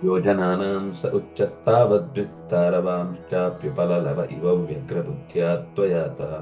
ಯೋಜನಾನಾಂ ಸ ಉಚ್ಚಸ್ತಾವದ್ವಿಸ್ತಾರವಾಂಶ್ಚಾಪ್ಯುಪಲಲವ ಇವ ವ್ಯಗ್ರಬುದ್ಧ್ಯಾ ತ್ವಯಾತಃ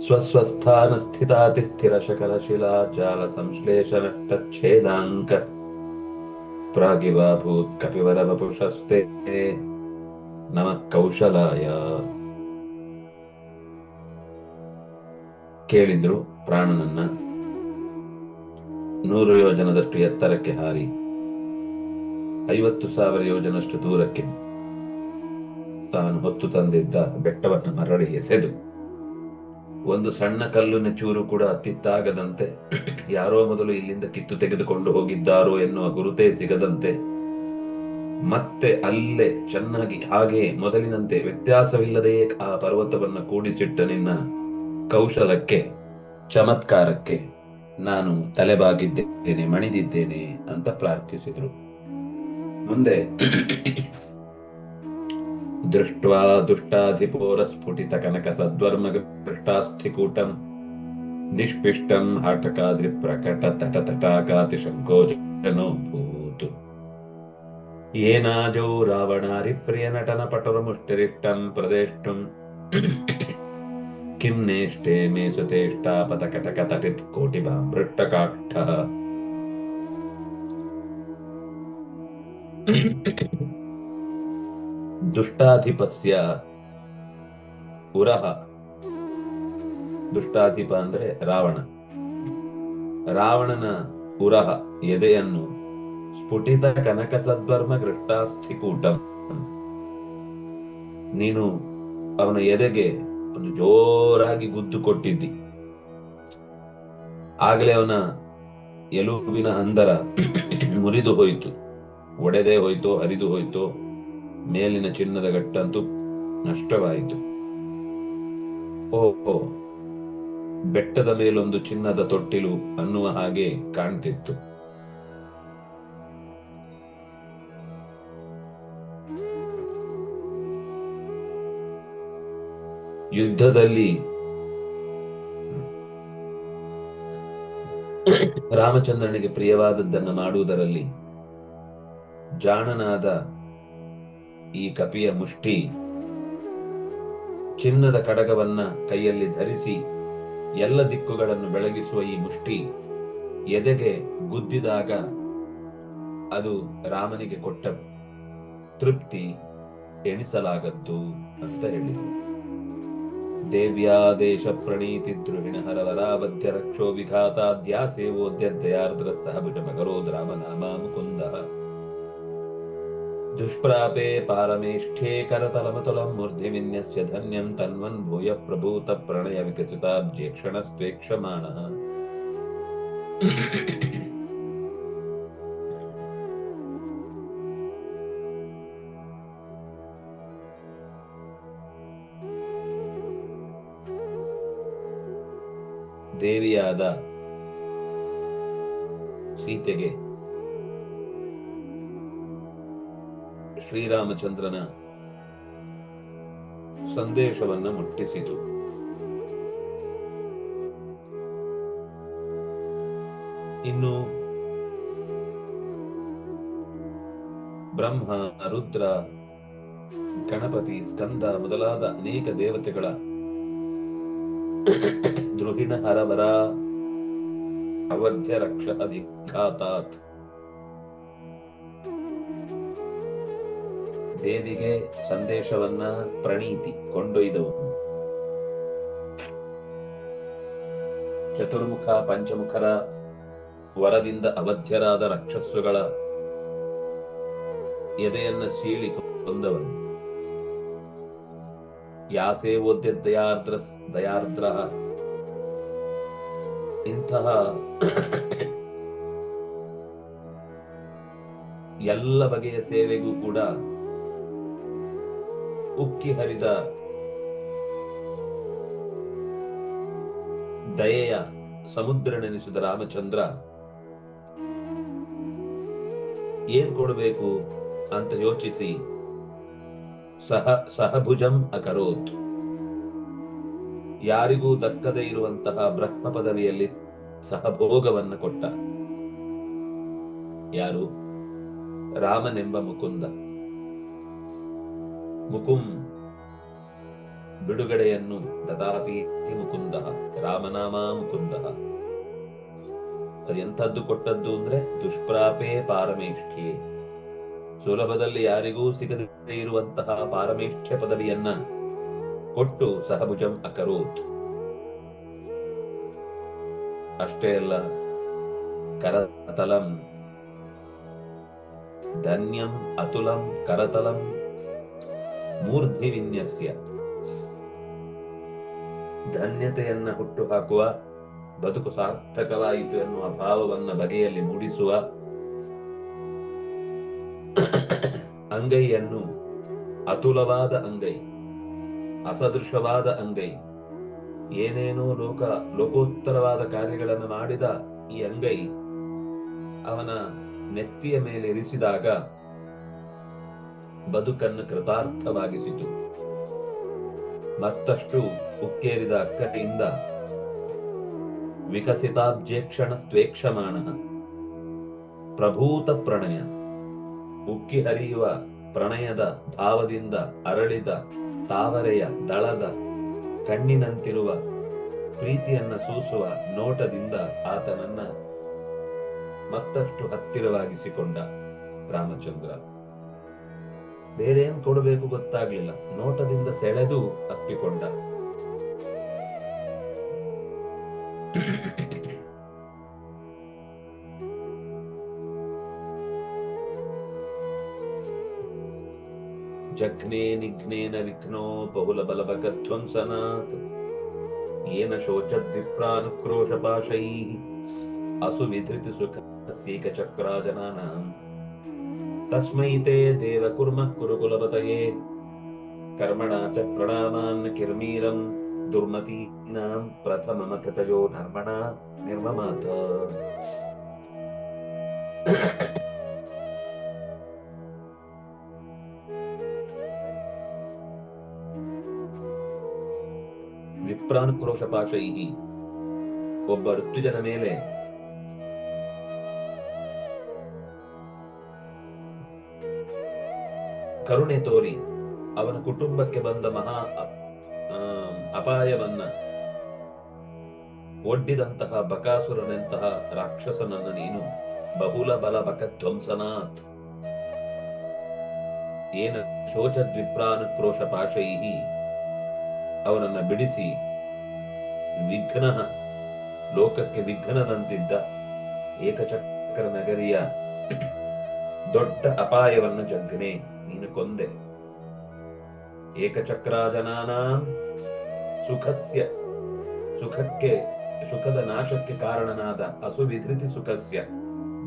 ಸ್ವಸ್ವಸ್ಥಾನಸ್ಥಿತಾತಿಸ್ಥಿರಶಕಲಶಿಲಾ ಜಾಲ ಸಂಶ್ಲೇಷಣಚ್ಛೇದಾಂಕ ಪ್ರಾಗಿವಾಭೂತ್ ಕಪಿವರವಪುಷಸ್ತೆ ನಮಃ ಕೌಶಲಾಯ. ಕೇಳಿದ್ರು ಪ್ರಾಣನನ್ನ. 100 ಯೋಜನದಷ್ಟು ಎತ್ತರಕ್ಕೆ ಹಾರಿ 50,000 ಯೋಜನಷ್ಟು ದೂರಕ್ಕೆ ತಾನು ಹೊತ್ತು ತಂದಿದ್ದ ಬೆಟ್ಟವನ್ನು ಮರಳಿ ಎಸೆದು ಒಂದು ಸಣ್ಣ ಕಲ್ಲಿನ ಚೂರು ಕೂಡ ಅತ್ತಿತ್ತಾಗದಂತೆ, ಯಾರೋ ಮೊದಲು ಇಲ್ಲಿಂದ ಕಿತ್ತು ತೆಗೆದುಕೊಂಡು ಹೋಗಿದ್ದಾರೋ ಎನ್ನುವ ಗುರುತೇ ಸಿಗದಂತೆ, ಮತ್ತೆ ಅಲ್ಲೇ ಚೆನ್ನಾಗಿ ಹಾಗೆ ಮೊದಲಿನಂತೆ ವ್ಯತ್ಯಾಸವಿಲ್ಲದೆಯೇ ಆ ಪರ್ವತವನ್ನು ಕೂಡಿಸಿಟ್ಟ ನಿನ್ನ ಕೌಶಲಕ್ಕೆ, ಚಮತ್ಕಾರಕ್ಕೆ ನಾನು ತಲೆಬಾಗಿದ್ದೇನೆ, ಮಣಿದಿದ್ದೇನೆ ಅಂತ ಪ್ರಾರ್ಥಿಸಿದ್ರು. ಮುಂದೆ ದೃಷ್ಟ್ವಾ ದುಷ್ಟಾಧಿಪೋರ ಸ್ಫುಟಿತ ಕನಕ ಸದ್ವರ್ಮಗೃಷ್ಟಾಸ್ಥಿಕೂಟಂ ನಿಷ್ಪಿಷ್ಟಂ ಹಾಟಕಾದ್ರಿ ಪ್ರಕಟ ತಟ ತಟಾಕಾತಿ ಶಂಕೋಜನೋ ಭೂತು ಏನಾಜೋ ರಾವಣಾರಿ ಪ್ರಿಯ ನಟನ ಪಟುರ ಮುಷ್ಟಿರಿಷ್ಟಂ ಪ್ರದೇಷ್ಟುಂ ಕಿಂ ನೇಷ್ಟೇ ಮೇ ಸುತೇಷ್ಟಾಪತ ಕಟಕ ತಟಿತ್ ಕೋಟಿಭಾಮೃಷ್ಟಕಾಷ್ಠ. ದುಷ್ಟಾಧಿಪಸ್ಯ ಉರಹ. ದುಷ್ಟಾಧಿಪ ಅಂದ್ರೆ ರಾವಣ. ರಾವಣನ ಉರಹ ಎದೆಯನ್ನು ಸ್ಫುಟಿತ ಕನಕ ಸದ್ವರ್ಮ ಗೃಷ್ಟಾಸ್ಥಿಕೂಟಂ, ನೀನು ಅವನ ಎದೆಗೆ ಒಂದು ಜೋರಾಗಿ ಗುದ್ದು ಕೊಟ್ಟಿದ್ದಿ. ಆಗಲೇ ಅವನ ಎಲುಬಿನ ಹಂದರ ಮುರಿದು ಹೋಯಿತು, ಒಡೆದೇ ಹೋಯ್ತು, ಹರಿದು ಹೋಯ್ತು, ಮೇಲಿನ ಚಿನ್ನದ ಗಟ್ಟಂತೂ ನಷ್ಟವಾಯಿತು. ಓಹೋ, ಬೆಟ್ಟದ ಮೇಲೊಂದು ಚಿನ್ನದ ತೊಟ್ಟಿಲು ಅನ್ನುವ ಹಾಗೆ ಕಾಣ್ತಿತ್ತು. ಯುದ್ಧದಲ್ಲಿ ರಾಮಚಂದ್ರನಿಗೆ ಪ್ರಿಯವಾದದ್ದನ್ನು ಮಾಡುವುದರಲ್ಲಿ ಜಾಣನಾದ ಈ ಕಪಿಯ ಮುಷ್ಟಿ ಚಿನ್ನದ ಕಡಗವನ್ನ ಕೈಯಲ್ಲಿ ಧರಿಸಿ ಎಲ್ಲ ದಿಕ್ಕುಗಳನ್ನು ಬೆಳಗಿಸುವ ಈ ಮುಷ್ಟಿ ಎದೆಗೆ ಗುದ್ದಿದಾಗ ಅದು ರಾಮನಿಗೆ ಕೊಟ್ಟ ತೃಪ್ತಿ ಎಣಿಸಲಾಗದ್ದು ಅಂತ ಹೇಳಿದರು. ದೇವ್ಯಾದೇಶ ಪ್ರಣೀತಿ ದ್ರುಹಿಣ ಹರವರಾವಧ್ಯ ರಕ್ಷೋ ವಿಘಾತಾದ್ಯಾಸೇವೋದ್ಯರ್ಧಯಾರ್ದ್ರ ಸಹಭುಜ ಮಗರೋದ್ ರಾಮನಾಮ ಮುಕುಂದ ದುಷ್ಪ್ರಾಪೇ ಪಾರಮೇಷ್ಠೇ ಕರತಲಮತುಲಂ ಮೂರ್ಧಿ ವಿನ್ಯಸ್ಯ ಧನ್ಯಂ ತನ್ವನ್ ಭೂಯ ಪ್ರಭೂತ ಪ್ರಣಯ ವಿಕಸಿತಾಬ್ಜೇ ಕ್ಷಣಸ್ತ್ವೇಕ್ಷಮಾಣಃ. ದೇವಿಯಾದ ಸೀತೆಗೆ ಶ್ರೀರಾಮಚಂದ್ರನ ಸಂದೇಶವನ್ನ ಮುಟ್ಟಿಸಿತು. ಇನ್ನು ಬ್ರಹ್ಮ, ರುದ್ರ, ಗಣಪತಿ, ಸ್ಕಂದ ಮೊದಲಾದ ಅನೇಕ ದೇವತೆಗಳ ದ್ರುಹಿಣ ಹರವರ ಅವಧ್ಯ ರಕ್ಷ ವಿಘಾತಾತ್, ದೇವಿಗೆ ಸಂದೇಶವನ್ನ ಪ್ರಣೀತಿ ಕೊಂಡೊಯ್ದವನು. ಚತುರ್ಮುಖ ಪಂಚಮುಖರ ವರದಿಂದ ಅವಧ್ಯರಾದ ರಾಕ್ಷಸುಗಳ ಎದೆಯನ್ನ ಸೀಳಿ ಕೊಂದವನು. ಯಾಸೇವೋದ್ಯ ದಯಾರ್ದ್ರ ಇಂತಹ ಎಲ್ಲ ಬಗೆಯ ಸೇವೆಗೂ ಕೂಡ ಉಕ್ಕಿ ಹರಿದ ದಯೆಯ ಸಮುದ್ರ ನೆನೆಸಿದ ರಾಮಚಂದ್ರ ಏನ್ ಕೊಡಬೇಕು ಅಂತ ಯೋಚಿಸಿ ಸಹಭುಜಂ ಅಕರೋತ್, ಯಾರಿಗೂ ದಕ್ಕದೇ ಇರುವಂತಹ ಬ್ರಹ್ಮ ಪದವಿಯಲ್ಲಿ ಸಹಭೋಗವನ್ನು ಕೊಟ್ಟ. ಯಾರು? ರಾಮನೆಂಬ ಮುಕುಂದ. ಮುಕುಂ ಬಿಡುಗಡೆಯನ್ನು ದದಾತಿ ಮುಕುಂದ, ರಾಮನಾಮ ಮುಕುಂದ. ಅದು ಎಂಥದ್ದು ಕೊಟ್ಟದ್ದು ಅಂದ್ರೆ ದುಷ್ಪ್ರಾಪೇ ಪಾರಮೇಷ್ಠ್ಯೆ, ಸುಲಭದಲ್ಲಿ ಯಾರಿಗೂ ಸಿಗದೇ ಇರುವಂತಹ ಪಾರಮೇಷ್ಠ್ಯ ಪದವಿಯನ್ನ ಕೊಟ್ಟು ಸಹಭುಜಂ ಅಕರೋತ್. ಅಷ್ಟೇ ಅಲ್ಲ, ಕರತಲಂ ಧನ್ಯಂ ಅತುಲಂ ಕರತಲಂ ಮೂರ್ಧಿ ವಿನ್ಯಸ್ಯ, ಧನ್ಯತೆಯನ್ನ ಹುಟ್ಟು ಹಾಕುವ, ಬದುಕು ಸಾರ್ಥಕವಾಯಿತು ಎನ್ನುವ ಭಾವವನ್ನ ಬಗೆಯಲ್ಲಿ ಮೂಡಿಸುವ ಅಂಗೈಯನ್ನು, ಅತುಲವಾದ ಅಂಗೈ, ಅಸದೃಶವಾದ ಅಂಗೈ, ಏನೇನೋ ಲೋಕೋತ್ತರವಾದ ಕಾರ್ಯಗಳನ್ನು ಮಾಡಿದ ಈ ಅಂಗೈ ಅವನ ನೆತ್ತಿಯ ಮೇಲೆ ಇರಿಸಿದಾಗ ಬದುಕನ್ನು ಕೃತಾರ್ಥವಾಗಿಸಿತು. ಮತ್ತಷ್ಟು ಉಕ್ಕೇರಿದ ಅಕ್ಕರೆಯಿಂದ ವಿಕಸಿತಾಬ್ಜೇಕ್ಷಣ ಸ್ವೇಕ್ಷಮಾಣ ಪ್ರಭೂತ ಪ್ರಣಯ, ಉಕ್ಕಿ ಹರಿಯುವ ಪ್ರಣಯದ ಭಾವದಿಂದ ಅರಳಿದ ತಾವರೆಯ ದಳದ ಕಣ್ಣಿನಂತಿರುವ ಪ್ರೀತಿಯನ್ನ ಸೂಸುವ ನೋಟದಿಂದ ಆತನನ್ನ ಮತ್ತಷ್ಟು ಹತ್ತಿರವಾಗಿಸಿಕೊಂಡ ರಾಮಚಂದ್ರ. ಬೇರೇನ್ ಕೊಡಬೇಕು ಗೊತ್ತಾಗ್ಲಿಲ್ಲ, ನೋಟದಿಂದ ಸೆಳೆದು ಅಪ್ಪಿಕೊಂಡ. ಜಘ್ನೇ ನಿಘ್ನೇನ ವಿಘ್ನೋ ಬಹುಲ ಬಲಭಗಧ್ವಂಸನಾತ್ ಏನ ಶೋಚದ್ವಿಪ್ರಾನುಕ್ರೋಶ ಪಾಶೈಃ ಅಸುವಿಧೃತಿ ಸುಖ ಸೀಕಚಕ್ರಾಜನಾನಾಂ ತಸ್ಮೈ ತೇ ದೇವ ಕುರ್ಮಃ ಕುರುಕುಲಪತಯೇ ಕರ್ಮಣಾ ಚ ಪ್ರಣಾಮಾನ್ ಕಿರ್ಮೀರಂ ದುರ್ಮತೀನಾಂ ಪ್ರಥಮಮಥತಯೋ ನರ್ಮಣಾ ನಿರ್ಮಮಾತ. ವಿಪ್ರಾನುಕ್ರೋಶ ಪಾಶೈಹಿ, ಒಬ್ಬ ಋತುಜನ ಮೇಲೆ ಕರುಣೆ ತೋರಿ ಅವನ ಕುಟುಂಬಕ್ಕೆ ಬಂದ ಮಹಾ ಅಪಾಯವನ್ನ ಒಡ್ಡಿದಂತಹ ಬಕಾಸುರನೆಂತಹ ರಾಕ್ಷಸನನ್ನ ನೀನು ಬಹುಲ ಬಲ ಬಕಧ್ವಂಸನಾಥ್ ಏನ ಶೋಚದ್ವಿಪ್ರಾನುಕ್ರೋಶ ಪಾಶೈಹಿ, ಅವನನ್ನ ಬಿಡಿಸಿ ವಿಘ್ನ, ಲೋಕಕ್ಕೆ ವಿಘ್ನದಂತಿದ್ದ ಏಕಚಕ್ರ ನಗರಿಯ ದೊಡ್ಡ ಅಪಾಯವನ್ನು ಜಗ್ನೆ ನೀನು ಕೊಂದೆ. ಏಕಚಕ್ರಾಜನಾನ ಸುಖಸ್ಯ, ಸುಖದ ನಾಶಕ್ಕೆ ಕಾರಣನಾದ ಅಸುವಿಧೃತಿ ಸುಖಸ್ಯ,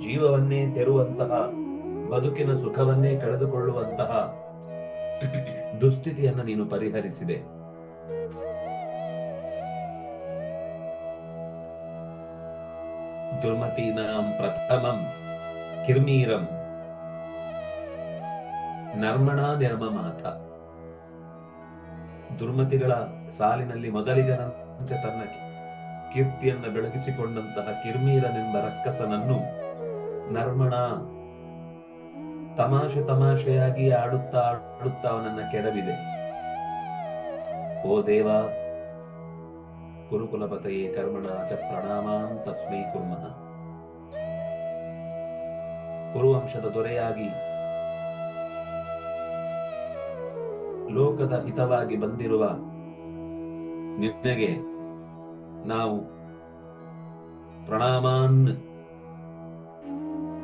ಜೀವವನ್ನೇ ತೆರುವಂತಹ, ಬದುಕಿನ ಸುಖವನ್ನೇ ಕಳೆದುಕೊಳ್ಳುವಂತಹ ದುಸ್ಥಿತಿಯನ್ನು ನೀನು ಪರಿಹರಿಸಿದೆ. ದುರ್ಮತೀನಾಂ ಪ್ರಥಮಂ ಕಿರ್ಮೀರಂ ನರ್ಮಣಾ ನಿರ್ಮಮಾತ, ದುರ್ಮತಿಗಳ ಸಾಲಿನಲ್ಲಿ ಮೊದಲಿಗನಂತೆ ತನ್ನ ಕೀರ್ತಿಯನ್ನು ಬೆಳಗಿಸಿಕೊಂಡಂತಹ ಕಿರ್ಮೀರನೆಂಬ ರಕ್ಕಸನನ್ನು ನರ್ಮಣ, ತಮಾಷೆಯಾಗಿ ಆಡುತ್ತಾ ಅವನನ್ನ ಕೆಡವಿದೆ. ಓ ದೇವ, ಕುರುಕುಲಪತಯೇ ಕರ್ಮಣಾ ಚ ಪ್ರಣಾಮಾನ್ ತಸ್ಮೈ ಕುರ್ಮಃ. ಕುರುವಂಶದ ದೊರೆಯಾಗಿ ಲೋಕದ ಹಿತವಾಗಿ ಬಂದಿರುವ ನಿನಗೆ ನಾವು ಪ್ರಣಾಮಾನ್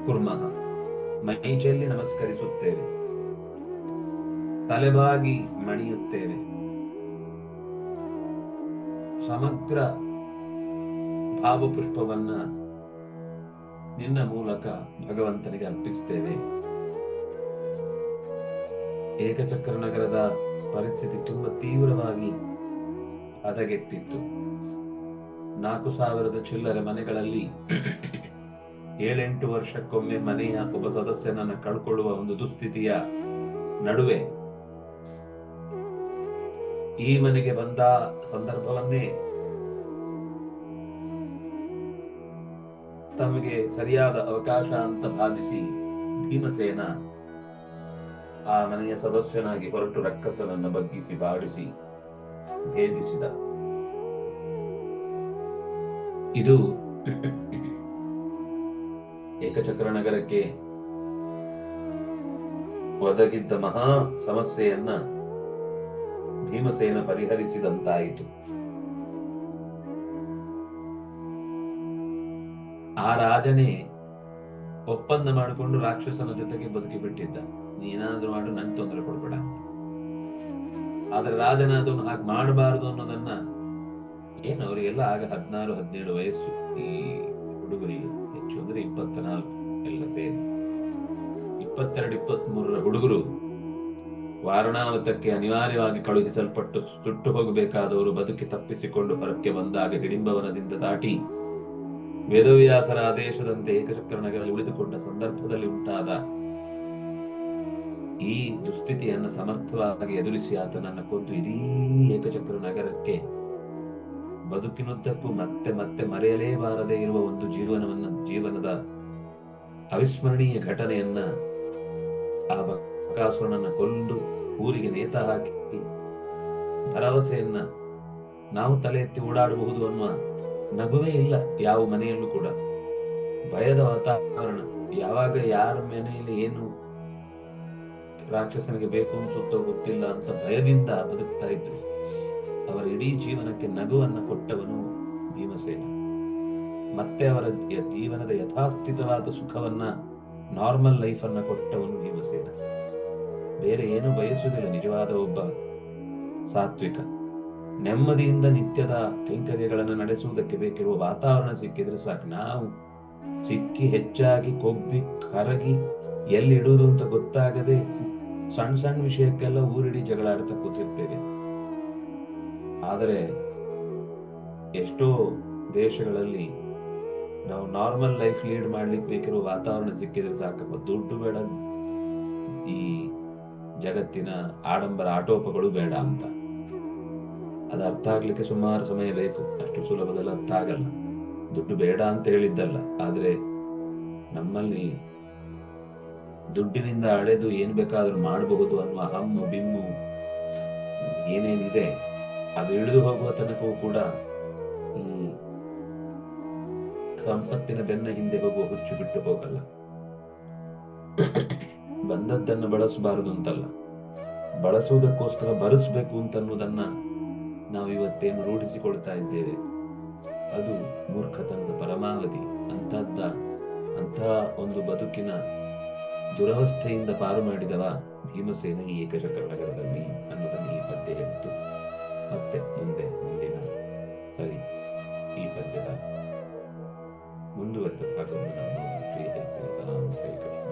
ಕುರ್ಮಃ, ಮೈಚೆಲ್ಲಿ ನಮಸ್ಕರಿಸುತ್ತೇವೆ, ತಲೆಬಾಗಿ ಮಣಿಯುತ್ತೇವೆ, ಸಮಗ್ರ ಭಾವಪುಷ್ಪವನ್ನ ನಿನ್ನ ಮೂಲಕ ಭಗವಂತನಿಗೆ ಅರ್ಪಿಸ್ತೇವೆ. ಏಕಚಕ್ರ ನಗರದ ಪರಿಸ್ಥಿತಿ ತುಂಬಾ ತೀವ್ರವಾಗಿ ಹದಗೆಟ್ಟಿತ್ತು. 4,000 ಚಿಲ್ಲರೆ ಮನೆಗಳಲ್ಲಿ 7-8 ವರ್ಷಕ್ಕೊಮ್ಮೆ ಮನೆಯ ಒಬ್ಬ ಸದಸ್ಯನನ್ನ ಕಳ್ಕೊಳ್ಳುವ ಒಂದು ದುಸ್ಥಿತಿಯ ನಡುವೆ ಈ ಮನೆಗೆ ಬಂದ ಸಂದರ್ಭವನ್ನೇ ತಮಗೆ ಸರಿಯಾದ ಅವಕಾಶ ಅಂತ ಭಾವಿಸಿ ಭೀಮಸೇನ ಆ ಮನೆಯ ಸದಸ್ಯನಾಗಿ ಹೊರಟು ರಕ್ಕಸನನ್ನು ಬಗ್ಗಿಸಿ ಬಾಡಿಸಿ ಭೇದಿಸಿದ. ಇದು ಏಕಚಕ್ರ ನಗರಕ್ಕೆ ಒದಗಿದ್ದ ಮಹಾ ಸಮಸ್ಯೆಯನ್ನ ಭೀಮಸೇನ ಪರಿಹರಿಸಿದಂತಾಯಿತು. ಆ ರಾಜನೇ ಒಪ್ಪಂದ ಮಾಡಿಕೊಂಡು ರಾಕ್ಷಸನ ಜೊತೆಗೆ ಬದುಕಿ ಬಿಟ್ಟಿದ್ದ, ನೀನಾದ್ರೂ ಮಾಡು, ನನ್ ತೊಂದರೆ ಕೊಡ್ಬೇಡ. ಆದ್ರೆ ರಾಜನ ಅದನ್ನು ಹಾಗೆ ಮಾಡಬಾರದು ಅನ್ನೋದನ್ನ ಏನು, ಅವರಿಗೆಲ್ಲ ಆಗ 16-17 ವಯಸ್ಸು. ಈ ಹುಡುಗರಿಗೆ ಹೆಚ್ಚು ಅಂದ್ರೆ 24 ಎಲ್ಲ ಸೇರಿ 22-23 ಹುಡುಗರು ವಾರಣಾವತಕ್ಕೆ ಅನಿವಾರ್ಯವಾಗಿ ಕಳುಹಿಸಲ್ಪಟ್ಟು ಸುಟ್ಟು ಹೋಗಬೇಕಾದವರು ಬದುಕಿ ತಪ್ಪಿಸಿಕೊಂಡು ಹೊರಕ್ಕೆ ಬಂದಾಗ ಹಿಡಿಂಬವನದಿಂದ ದಾಟಿ ವೇದವ್ಯಾಸರ ಆದೇಶದಂತೆ ಏಕಚಕ್ರ ನಗರದಲ್ಲಿ ಉಳಿದುಕೊಂಡ ಸಂದರ್ಭದಲ್ಲಿ ಉಂಟಾದ ಈ ದುಸ್ಥಿತಿಯನ್ನು ಸಮರ್ಥವಾಗಿ ಎದುರಿಸಿ ಆತನನ್ನು ಕೊಂದು ಇಡೀ ಏಕಚಕ್ರ ನಗರಕ್ಕೆ ಬದುಕಿನುದ್ದಕ್ಕೂ ಮತ್ತೆ ಮತ್ತೆ ಮರೆಯಲೇಬಾರದೇ ಇರುವ ಒಂದು ಜೀವನದ ಅವಿಸ್ಮರಣೀಯ ಘಟನೆಯನ್ನ ಆ ಬಕಾಸುರನನ್ನ ಕೊಲ್ಲು ಊರಿಗೆ ನೇತ ಹಾಕಿ ಭರವಸೆಯನ್ನ ನಾವು ತಲೆ ಎತ್ತಿ ಓಡಾಡಬಹುದು ಅನ್ನುವ ನಗುವೇ ಇಲ್ಲ ಯಾವ ಮನೆಯಲ್ಲೂ ಕೂಡ. ಭಯದ ವಾತಾವರಣ, ಯಾವಾಗ ಯಾರ ಮನೆಯಲ್ಲಿ ಏನು ರಾಕ್ಷಸನಿಗೆ ಬೇಕು ಅನ್ಸುತ್ತೋ ಗೊತ್ತಿಲ್ಲ ಅಂತ ಭಯದಿಂದ ಬದುಕ್ತಾ ಇದ್ರು. ಅವರ ಇಡೀ ಜೀವನಕ್ಕೆ ನಗುವನ್ನ ಕೊಟ್ಟವನು ಭೀಮಸೇನ. ಮತ್ತೆ ಅವರ ಜೀವನದ ಯಥಾಸ್ಥಿತವಾದ ಸುಖವನ್ನ, ನಾರ್ಮಲ್ ಲೈಫ್ ಅನ್ನ ಕೊಟ್ಟವನು ಭೀಮಸೇನ. ಬೇರೆ ಏನು ಬಯಸುವುದಿಲ್ಲ ನಿಜವಾದ ಒಬ್ಬ ಸಾತ್ವಿಕ. ನೆಮ್ಮದಿಯಿಂದ ನಿತ್ಯದ ಕೈಂಕರ್ಯಗಳನ್ನು ನಡೆಸುವುದಕ್ಕೆ ಬೇಕಿರುವ ವಾತಾವರಣ ಸಿಕ್ಕಿದ್ರೆ ಸಾಕು. ನಾವು ಸಿಕ್ಕಿ ಹೆಚ್ಚಾಗಿ ಕೊಬ್ಬಿ ಕರಗಿ ಎಲ್ಲಿಡುವುದು ಅಂತ ಗೊತ್ತಾಗದೆ ಸಣ್ಣ ಸಣ್ಣ ವಿಷಯಕ್ಕೆಲ್ಲ ಊರಿಡಿ ಜಗಳ ಆಡ್ತಾ ಕೂತಿರ್ತೇವೆ. ಆದರೆ ಎಷ್ಟೋ ದೇಶಗಳಲ್ಲಿ ನಾವು ನಾರ್ಮಲ್ ಲೈಫ್ ಲೀಡ್ ಮಾಡ್ಲಿಕ್ಕೆ ಬೇಕಿರುವ ವಾತಾವರಣ ಸಿಕ್ಕಿದ್ರೆ ಸಾಕಪ್ಪ, ದುಡ್ಡು ಬೇಡ, ಈ ಜಗತ್ತಿನ ಆಡಂಬರ ಆಟೋಪಗಳು ಬೇಡ ಅಂತ. ಅದು ಅರ್ಥ ಆಗ್ಲಿಕ್ಕೆ ಸುಮಾರು ಸಮಯ ಬೇಕು, ಅಷ್ಟು ಸುಲಭದಲ್ಲಿ ಅರ್ಥ ಆಗಲ್ಲ. ದುಡ್ಡು ಬೇಡ ಅಂತ ಹೇಳಿದ್ದಲ್ಲ, ಆದ್ರೆ ನಮ್ಮಲ್ಲಿ ದುಡ್ಡಿನಿಂದ ಅಳೆದು ಏನ್ ಬೇಕಾದ್ರೂ ಮಾಡಬಹುದು ಅನ್ನುವ ಹಮ್ಮು ಬಿಮ್ಮು ಏನೇನಿದೆ ಅದು ಇಳಿದು ಹೋಗುವ ತನಕವೂ ಕೂಡ ಈ ಸಂಪತ್ತಿನ ಬೆನ್ನ ಹಿಂದೆ ಹೋಗುವ ಹುಚ್ಚು ಬಿಟ್ಟು ಹೋಗಲ್ಲ. ಬಂದದ್ದನ್ನು ಬಳಸಬಾರದು ಅಂತಲ್ಲ, ಬಳಸುವುದಕ್ಕೋಸ್ಕರ ಬರೆಸ್ಬೇಕು ಅಂತನ್ನುವುದನ್ನ ನಾವು ಇವತ್ತೇನು ರೂಢಿಸಿಕೊಳ್ತಾ ಇದ್ದೇವೆ, ಅದು ಮೂರ್ಖತನದ ಪರಮಾವಧಿ. ಅಂತ ಒಂದು ಬದುಕಿನ ದುರವಸ್ಥೆಯಿಂದ ಪಾರು ಮಾಡಿದವ ಭೀಮಸೇನ ಈ ಏಕಚಕ್ರ ನಗರದಲ್ಲಿ ಅನ್ನೋದನ್ನು ಈ ಪದ್ಯ ಹೇಳಿತು. ಮತ್ತೆ ಮುಂದಿನ ಸರಿ ಈ ಪದ್ಯದ ಮುಂದುವರೆದ ಭಾಗವನ್ನು ನಾವು ಶ್ರೀ ಕೃಷ್ಣ